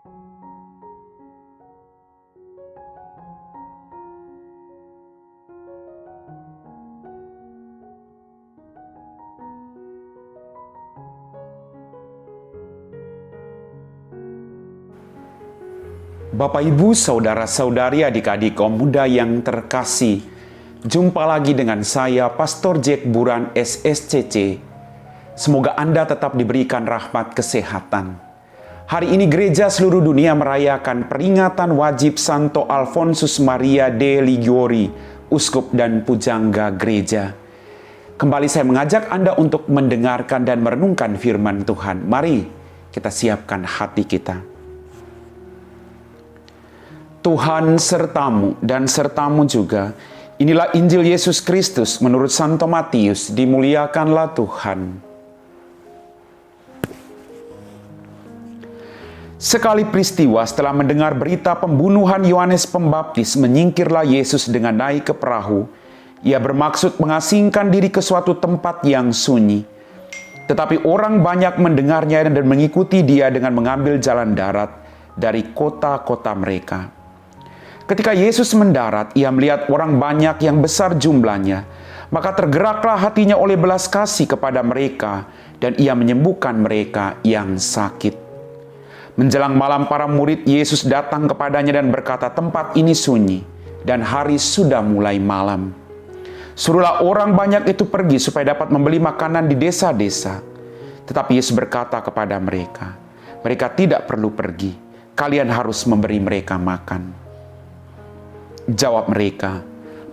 Bapak, Ibu, Saudara-saudari, adik-adik kaum muda yang terkasih, jumpa lagi dengan saya, Pastor Jack Buran, SSCC. Semoga Anda tetap diberikan rahmat kesehatan. Hari ini gereja seluruh dunia merayakan peringatan wajib Santo Alfonsus Maria de Liguori, Uskup dan Pujangga Gereja. Kembali saya mengajak Anda untuk mendengarkan dan merenungkan firman Tuhan. Mari kita siapkan hati kita. Tuhan sertamu dan sertamu juga. Inilah Injil Yesus Kristus menurut Santo Matius. Dimuliakanlah Tuhan. Sekali peristiwa setelah mendengar berita pembunuhan Yohanes Pembaptis, menyingkirlah Yesus dengan naik ke perahu. Ia bermaksud mengasingkan diri ke suatu tempat yang sunyi. Tetapi orang banyak mendengarnya dan mengikuti dia dengan mengambil jalan darat dari kota-kota mereka. Ketika Yesus mendarat, ia melihat orang banyak yang besar jumlahnya. Maka tergeraklah hatinya oleh belas kasih kepada mereka, dan ia menyembuhkan mereka yang sakit. Menjelang malam, para murid Yesus datang kepadanya dan berkata, "Tempat ini sunyi, dan hari sudah mulai malam. Suruhlah orang banyak itu pergi supaya dapat membeli makanan di desa-desa." Tetapi Yesus berkata kepada mereka, "Mereka tidak perlu pergi. Kalian harus memberi mereka makan." Jawab mereka,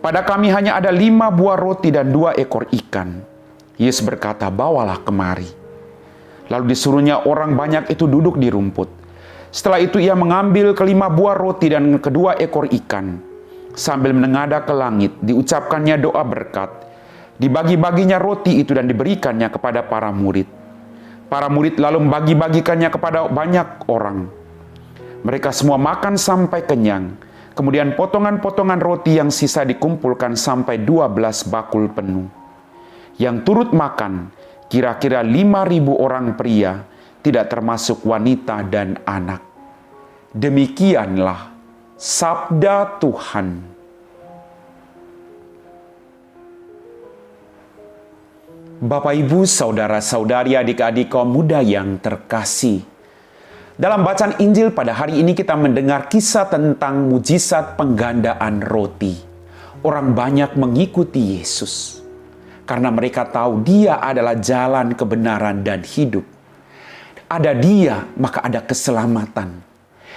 "Pada kami hanya ada 5 buah roti dan 2 ekor ikan." Yesus berkata, "Bawalah kemari." Lalu disuruhnya orang banyak itu duduk di rumput. Setelah itu ia mengambil ke-5 buah roti dan ke-2 ekor ikan. Sambil menengadah ke langit, diucapkannya doa berkat. Dibagi-baginya roti itu dan diberikannya kepada para murid. Para murid lalu membagi-bagikannya kepada banyak orang. Mereka semua makan sampai kenyang. Kemudian potongan-potongan roti yang sisa dikumpulkan sampai 12 bakul penuh. Yang turut makan kira-kira 5.000 orang pria, tidak termasuk wanita dan anak. Demikianlah sabda Tuhan. Bapak, Ibu, Saudara-saudari, adik-adik kaum muda yang terkasih, dalam bacaan Injil pada hari ini kita mendengar kisah tentang mujizat penggandaan roti. Orang banyak mengikuti Yesus karena mereka tahu Dia adalah jalan kebenaran dan hidup. Ada Dia, maka ada keselamatan.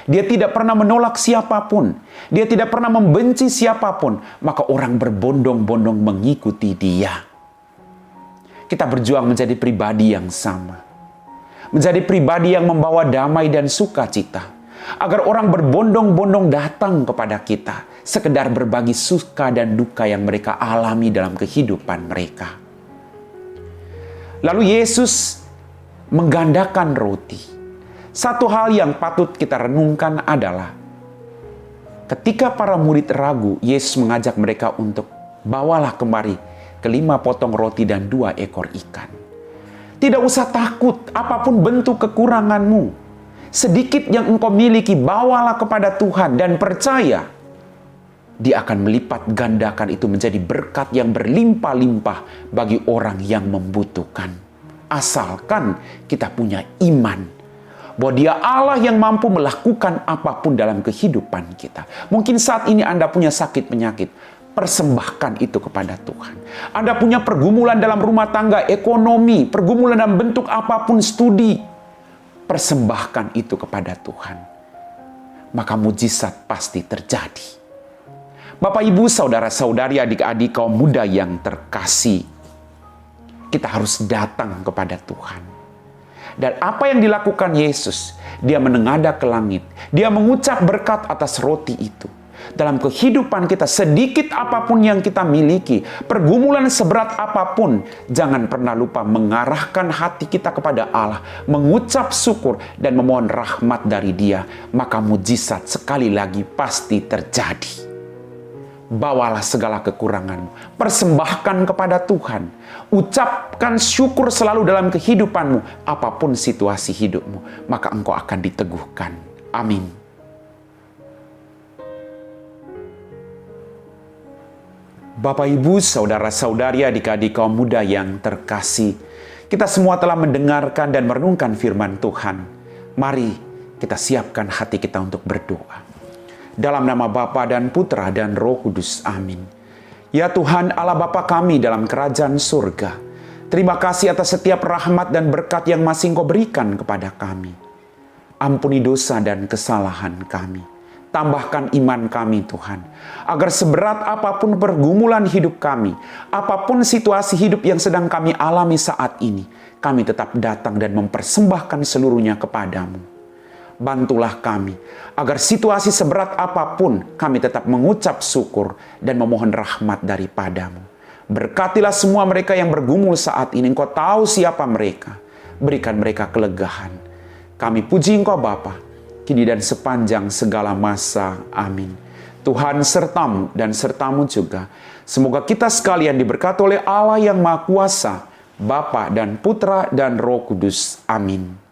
Dia tidak pernah menolak siapapun. Dia tidak pernah membenci siapapun. Maka orang berbondong-bondong mengikuti Dia. Kita berjuang menjadi pribadi yang sama. Menjadi pribadi yang membawa damai dan sukacita. Agar orang berbondong-bondong datang kepada kita. Sekedar berbagi suka dan duka yang mereka alami dalam kehidupan mereka. Lalu Yesus menggandakan roti. Satu hal yang patut kita renungkan adalah ketika para murid ragu, Yesus mengajak mereka untuk bawalah kemari ke-5 potong roti dan 2 ekor ikan. Tidak usah takut apapun bentuk kekuranganmu. Sedikit yang engkau miliki, bawalah kepada Tuhan dan percaya Dia akan melipat gandakan itu menjadi berkat yang berlimpah-limpah bagi orang yang membutuhkan. Asalkan kita punya iman bahwa Dia Allah yang mampu melakukan apapun dalam kehidupan kita. Mungkin saat ini Anda punya sakit penyakit, persembahkan itu kepada Tuhan. Anda punya pergumulan dalam rumah tangga, ekonomi, pergumulan dalam bentuk apapun, studi, persembahkan itu kepada Tuhan. Maka mujizat pasti terjadi. Bapak, Ibu, Saudara-saudari, adik-adik kaum muda yang terkasih, kita harus datang kepada Tuhan. Dan apa yang dilakukan Yesus? Dia menengadah ke langit. Dia mengucap berkat atas roti itu. Dalam kehidupan kita, sedikit apapun yang kita miliki, pergumulan seberat apapun, jangan pernah lupa mengarahkan hati kita kepada Allah, mengucap syukur dan memohon rahmat dari Dia, maka mujizat sekali lagi pasti terjadi. Bawalah segala kekuranganmu, persembahkan kepada Tuhan, ucapkan syukur selalu dalam kehidupanmu, apapun situasi hidupmu, maka engkau akan diteguhkan. Amin. Bapak, Ibu, saudara-saudari, adik-adik kaum muda yang terkasih, kita semua telah mendengarkan dan merenungkan firman Tuhan. Mari kita siapkan hati kita untuk berdoa. Dalam nama Bapa dan Putra dan Roh Kudus. Amin. Ya Tuhan Allah Bapa kami dalam kerajaan surga, terima kasih atas setiap rahmat dan berkat yang masih Engkau berikan kepada kami. Ampuni dosa dan kesalahan kami. Tambahkan iman kami Tuhan, agar seberat apapun pergumulan hidup kami, apapun situasi hidup yang sedang kami alami saat ini, kami tetap datang dan mempersembahkan seluruhnya kepadamu. Bantulah kami, agar situasi seberat apapun, kami tetap mengucap syukur dan memohon rahmat daripadamu. Berkatilah semua mereka yang bergumul saat ini, Engkau tahu siapa mereka. Berikan mereka kelegaan. Kami puji Engkau Bapa, kini dan sepanjang segala masa. Amin. Tuhan sertamu dan sertamu juga. Semoga kita sekalian diberkati oleh Allah yang Maha Kuasa, Bapa dan Putra dan Roh Kudus. Amin.